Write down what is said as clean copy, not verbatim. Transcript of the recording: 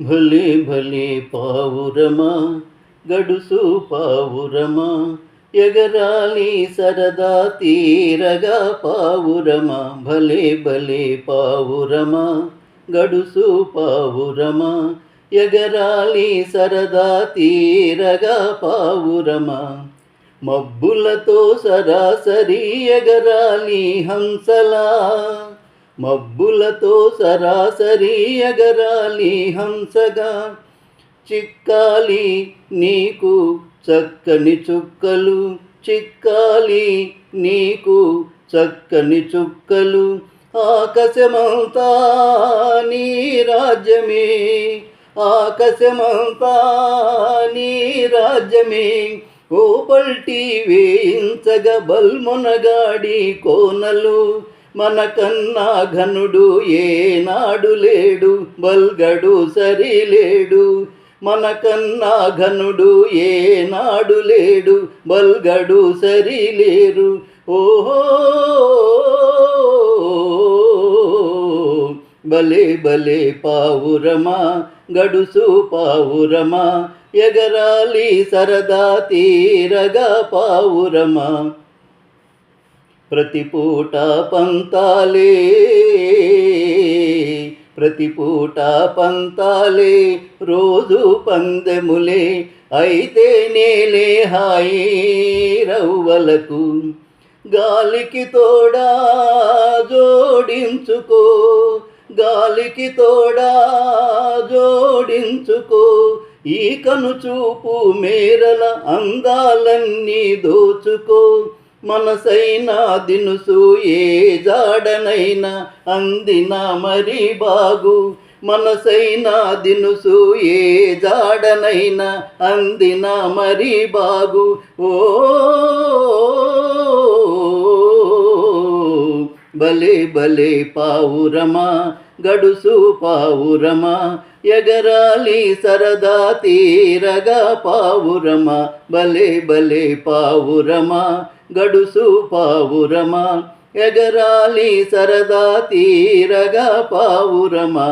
భలే భలే పావురమా గడుసు పావురమా ఎగరాలి సరదా తీరగా పావురమా భలే భలే పావురమా గడుసు పావురమా ఎగరాలి సరదా తీరగా పావురమా మబ్బులతో సరాసరి ఎగరాలి హంసలా మబ్బులతో సరాసరి ఎగరాలి హంసగా చిక్కాలి నీకు చక్కని చుక్కలు చిక్కాలి నీకు చక్కని చుక్కలు ఆకాశమంతా నీ రాజ్యమే ఆకాశమంతా నీ రాజ్యమే ఓ పల్టీ వేయించగా బల్మునగాడి కోనలు మనకన్నా ఘనుడు ఏనాడు లేడు బల్గడు సరిలేడు మనకన్నా ఘనుడు ఏనాడు లేడు బల్గడు సరిలేరు ఓహో భలే భలే పావురమా గడుసు పావురమా ఎగరాలి సరదా తీరగా పావురమా ప్రతిపూట పంతాలే ప్రతిపూట పంతాలే రోజు పందెములే అయితే నేలే హాయి రవ్వలకు గాలికి తోడా జోడించుకో గాలికి తోడా జోడించుకో ఈ కనుచూపు మేరల అందాలన్నీ దోచుకో మనసైనా దినుసు ఏ జాడనైనా అందిన మరి బాగు మనసైనా దినుసు ఏ జాడనైనా అందిన మరి బాగు ఓ భలే భలే పావురమా గడుసు పావురమా ఎగరాలి సరదా తీరగా పావురమా భలే భలే పావురమా గడుసు పావురమా ఎగరాలి సరదా తీరగా పావురమా